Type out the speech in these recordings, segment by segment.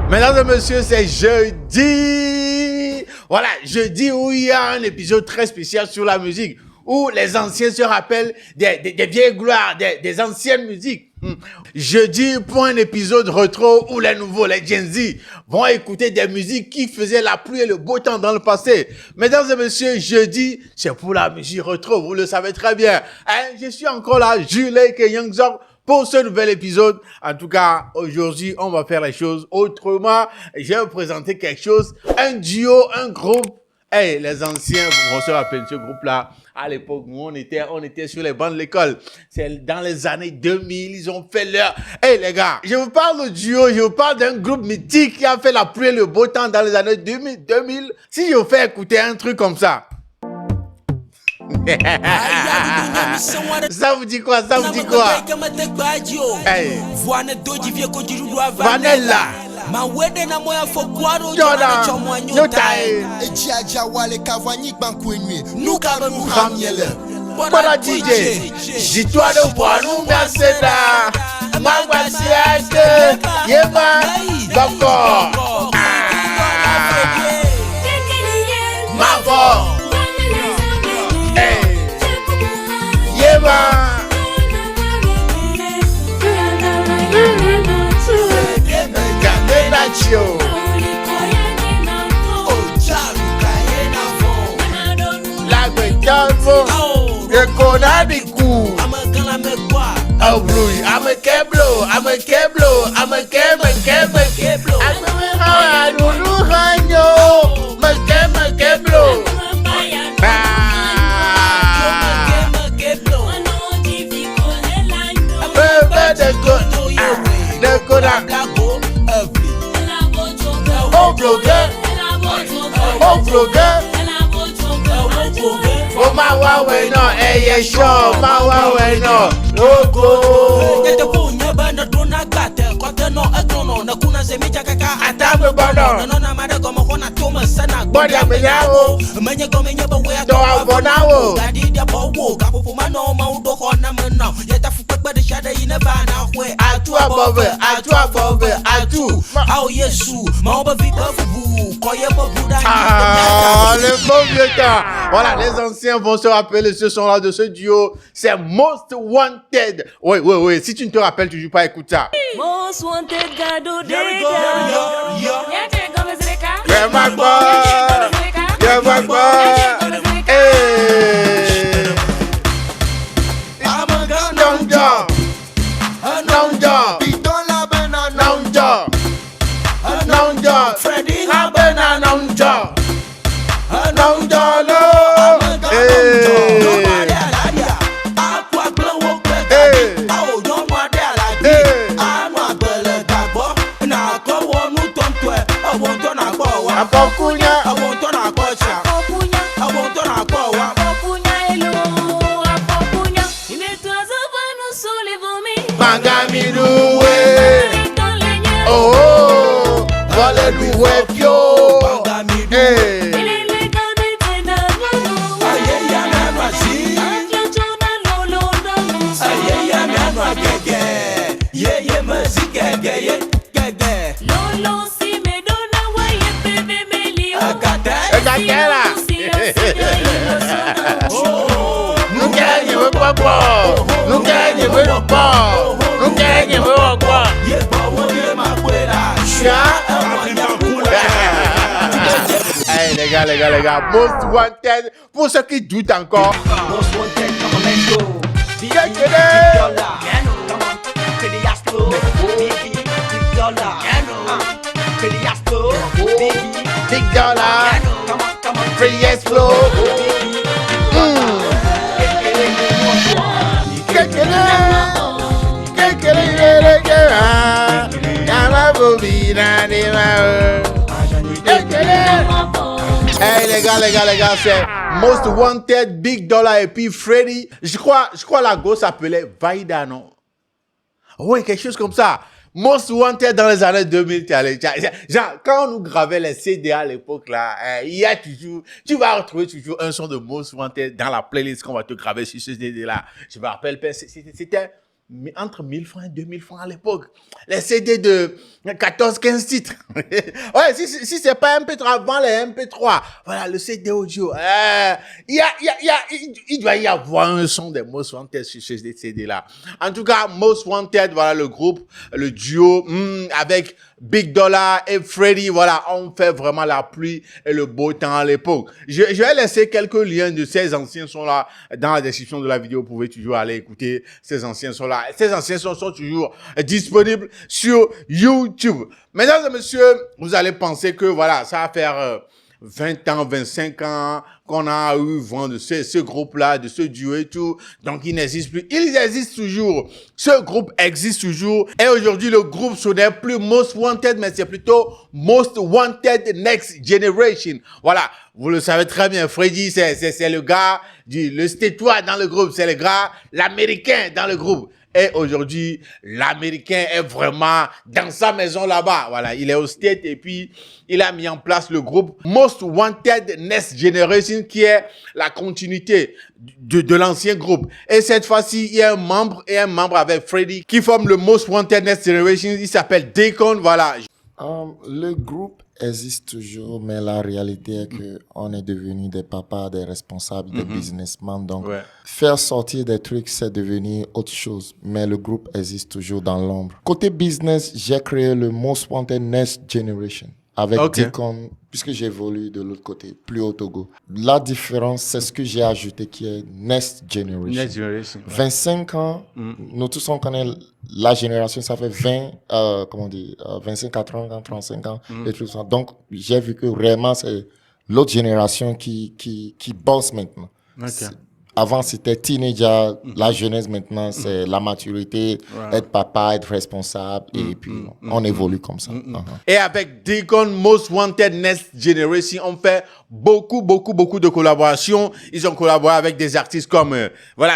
Mesdames et messieurs, c'est jeudi. Voilà, jeudi où il y a un épisode très spécial sur la musique, où les anciens se rappellent des vieilles gloires, des anciennes musiques. Jeudi pour un épisode rétro où les nouveaux, les Gen Z, vont écouter des musiques qui faisaient la pluie et le beau temps dans le passé. Mesdames et messieurs, jeudi, c'est pour la musique rétro, vous le savez très bien. Je suis encore là, Jules et Youngzor, pour ce nouvel épisode. En tout cas, aujourd'hui, on va faire les choses autrement. Je vais vous présenter quelque chose, un duo, un groupe. Les anciens vont se rappeler de ce groupe-là. À l'époque, nous, on était sur les bancs de l'école. C'est dans les années 2000, ils ont fait leur... Les gars, je vous parle de duo, je vous parle d'un groupe mythique qui a fait la pluie et le beau temps dans les années 2000. Si je vous fais écouter un truc comme ça. Ça vous dit quoi? Ça vous dit quoi? Vanilla. Jordan, Yotae, Para DJ, Jitoa de Boanou Merceda, Mangwasiate, Yema, Bako, Mavo, Yema. Oh my wow we no yeah sure my wow we no logo atabe bono na mada gomo kona toma sana bodia menyawo menye gomenye bawe do abonawo gadi dia bowo gapo mano ma udo kona mena yeta fukwe de shade ina bana hwe atu above atu au yesu ma oba vita fubu koye bobuda le bon vieux temps. Voilà, les anciens vont se rappeler ce son-là de ce duo. C'est Most Wanted. Oui. Si tu ne te rappelles toujours pas, écoute ça. Most Wanted, Gado Dega. Yeah, my boy. Hey. I'm a gun. Long job. Freddy Habena long job. Les gars, Most Wanted, pour ceux qui doutent encore. Most Wanted, come on, let's go. Big dollar, come on, free explode. Les gars, c'est Most Wanted, Big Dollar et puis Freddy. Je crois la go s'appelait Vaida, non? Oui, quelque chose comme ça. Most Wanted dans les années 2000, genre, quand on nous gravait les CD à l'époque, là, il y a toujours, tu vas retrouver toujours un son de Most Wanted dans la playlist qu'on va te graver sur ce CD-là. Je me rappelle, c'était entre 1000 francs et 2000 francs à l'époque. Les CD 14, 15 titres. Ouais, si c'est pas MP3, avant les MP3, voilà, le CD audio. Il doit y avoir un son des Most Wanted sur ce CD-là. En tout cas, Most Wanted, voilà le groupe, le duo, avec Big Dollar et Freddy, voilà, on fait vraiment la pluie et le beau temps à l'époque. Je vais laisser quelques liens de ces anciens sons-là dans la description de la vidéo. Vous pouvez toujours aller écouter ces anciens sons-là. Ces anciens sons sont toujours disponibles sur YouTube. Mesdames et messieurs, vous allez penser que, voilà, ça va faire 20 ans, 25 ans qu'on a eu vent de ce groupe-là, de ce duo et tout. Donc, il n'existe plus. Il existe toujours. Ce groupe existe toujours. Et aujourd'hui, le groupe, ce n'est plus Most Wanted, mais c'est plutôt Most Wanted Next Generation. Voilà. Vous le savez très bien. Freddy, c'est le gars le stétois dans le groupe. C'est le gars, l'américain dans le groupe. Et aujourd'hui, l'Américain est vraiment dans sa maison là-bas. Voilà, il est au State et puis il a mis en place le groupe Most Wanted Next Generation qui est la continuité de l'ancien groupe. Et cette fois-ci, il y a un membre avec Freddy qui forme le Most Wanted Next Generation. Il s'appelle Deacon. Voilà. Le groupe existe toujours, mais la réalité est que on est devenu des papas, des responsables, des businessmen. Donc, faire sortir des trucs, c'est devenir autre chose. Mais le groupe existe toujours dans l'ombre. Côté business, j'ai créé le Most Wanted Next Generation avec Deacon, puisque j'évolue de l'autre côté, plus au Togo. La différence, c'est ce que j'ai ajouté qui est Next Generation. Next Generation. 25 ans, nous tous on connaît la génération, ça fait 25 à 30 ans, 35 ans, et tout ça. Donc, j'ai vu que vraiment, c'est l'autre génération qui bosse maintenant. Avant, c'était teenager, la jeunesse maintenant, c'est la maturité, être papa, être responsable, et puis on évolue comme ça. Et avec Deacon Most Wanted Next Generation, on fait beaucoup de collaborations. Ils ont collaboré avec des artistes comme,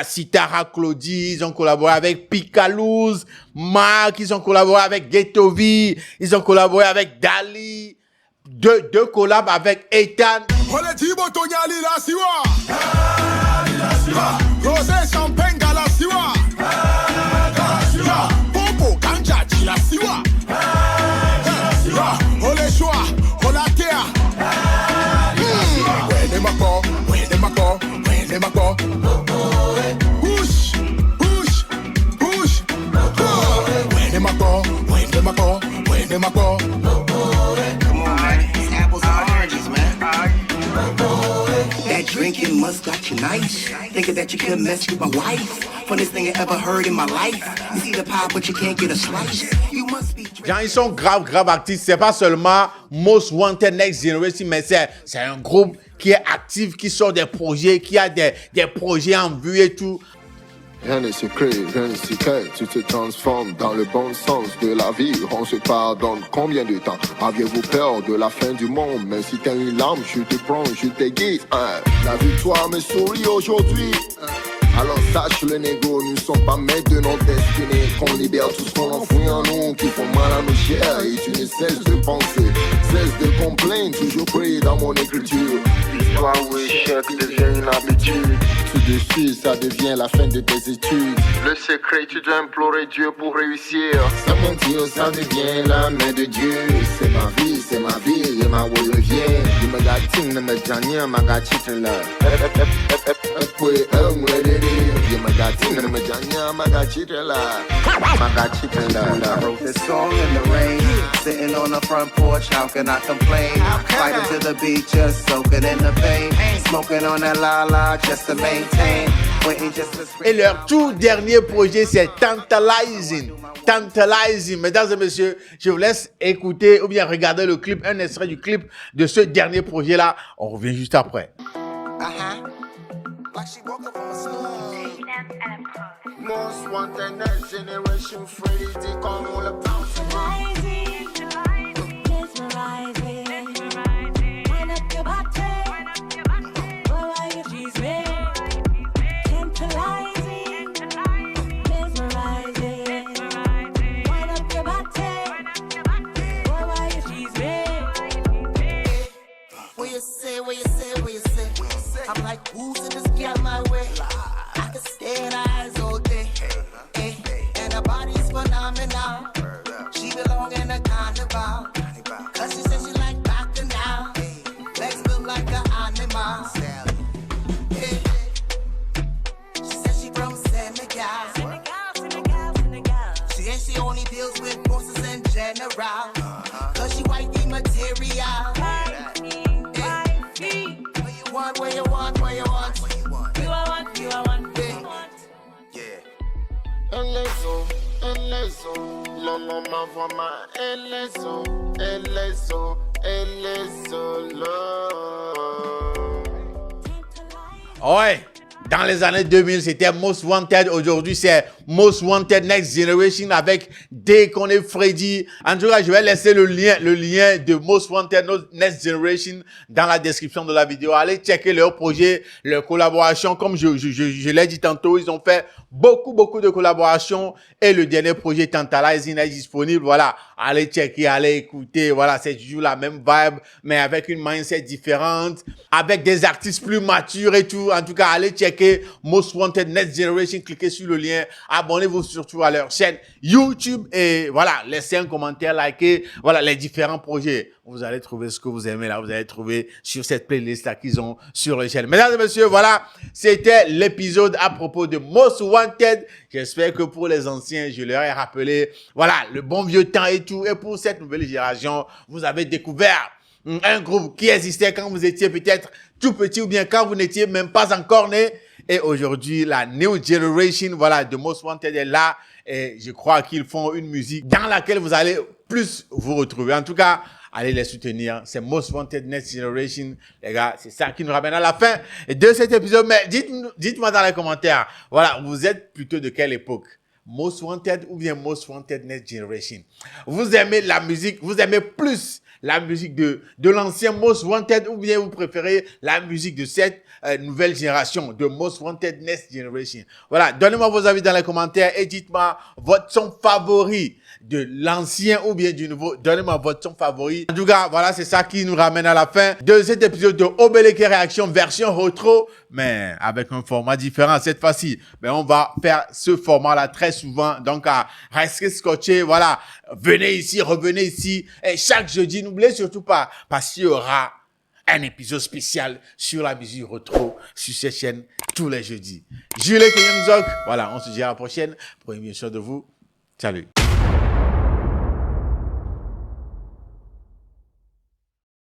Sitara Claudie, ils ont collaboré avec Picalouz, Mark, ils ont collaboré avec Ghetto V, ils ont collaboré avec Dali, deux collabs avec Ethan. Rosé, champagne, galasiwa. Popo, ganja, chilasiwa. Ole choix, ole terre. Where them a go? Where them a go? Where them a go? Push, push, push. Where them a go? Where them a go? Where them a go? Come on, man. It's apples and oranges, man. That drinking must got you nice. Thinking that you could mess with my wife. Funniest thing I ever heard in my life. You see the pie, but you can't get a slice. You must be. Genre, ils sont grave artistes. C'est pas seulement Most Wanted Next Generation, mais c'est un groupe qui est actif, qui sort des projets, qui a des projets en vue et tout. Rien n'est secret, rien n'est secret, tu te transformes dans le bon sens de la vie. On se pardonne combien de temps? Aviez-vous peur de la fin du monde? Même si t'es une larme, je te prends, je t'aiguise. La victoire me sourit aujourd'hui. Alors sache le négo, nous sommes pas maîtres de notre destinée. Qu'on libère tout ce qu'on enfouit en nous, qui font mal à nos chairs. Et tu ne cesses de penser, cesse de complaindre, toujours prier dans mon écriture. L'histoire où échec devient une habitude. Tout de suite, ça devient la fin de tes études. Le secret, tu dois implorer Dieu pour réussir. Sans mentir, ça devient la main de Dieu. C'est ma vie, et ma voix revient. Je me gâtine, me gagne, ma gâtine là. I wrote this song in the rain, sitting on the front porch, how can I complain? Fighting to the beat, just soaking in the pain, smoking on that la just to maintain. Et leur tout dernier projet, c'est Tantalizing. Mesdames et messieurs, je vous laisse écouter ou bien regarder le clip, un extrait du clip de ce dernier projet-là. On revient juste après. Like she woke up from a slum. Most Wanted Next Generation, Freddy Deacon, all about I'm like, who's in this girl my way? I can stay in her eyes all day. And her body's phenomenal. She belongs carnival. Cause she said she like bacchanal. Legs built like an animal. Yeah. She said she from Senegal. She ain't she only deals with bosses in general. Cause she wifey material. Where you want. Lolo ma voix ma elezo, Ouais, dans les années 2000, c'était Most Wanted. Aujourd'hui, c'est Most Wanted Next Generation avec Deacon et Freddy. En tout cas, je vais laisser le lien de Most Wanted Next Generation dans la description de la vidéo. Allez checker leur projet, leur collaboration. Comme je l'ai dit tantôt, ils ont fait beaucoup de collaborations et le dernier projet Tantalizing est disponible. Voilà, allez checker, allez écouter. Voilà, c'est toujours la même vibe, mais avec une mindset différente, avec des artistes plus matures et tout. En tout cas, allez checker Most Wanted Next Generation. Cliquez sur le lien. Abonnez-vous surtout à leur chaîne YouTube et voilà, laissez un commentaire, likez. Voilà, les différents projets. Vous allez trouver ce que vous aimez là. Vous allez trouver sur cette playlist là qu'ils ont sur leur chaîne. Mesdames et messieurs, voilà, c'était l'épisode à propos de Most Wanted. J'espère que pour les anciens, je leur ai rappelé, voilà, le bon vieux temps et tout. Et pour cette nouvelle génération, vous avez découvert un groupe qui existait quand vous étiez peut-être tout petit ou bien quand vous n'étiez même pas encore né. Et aujourd'hui, la New Generation, voilà, de Most Wanted est là. Et je crois qu'ils font une musique dans laquelle vous allez plus vous retrouver. En tout cas, allez les soutenir. C'est Most Wanted Next Generation. Les gars, c'est ça qui nous ramène à la fin de cet épisode. Mais dites-moi dans les commentaires, voilà, vous êtes plutôt de quelle époque? Most Wanted ou bien Most Wanted Next Generation? Vous aimez la musique, vous aimez plus la musique de l'ancien Most Wanted ou bien vous préférez la musique de cette nouvelle génération de Most Wanted Next Generation? Voilà, donnez-moi vos avis dans les commentaires et dites-moi votre son favori de l'ancien ou bien du nouveau. Donnez-moi votre son favori. En tout cas, voilà, c'est ça qui nous ramène à la fin de cet épisode de Obéleke Réaction version retro, mais avec un format différent cette fois-ci. Mais on va faire ce format-là très souvent. Donc, restez scotché. Voilà, venez ici, revenez ici. Et chaque jeudi, n'oubliez surtout pas, parce qu'il y aura un épisode spécial sur la musique retro sur cette chaîne tous les jeudis. Jules Kenyangzok. Voilà, on se dit à la prochaine pour une émission de vous. Salut.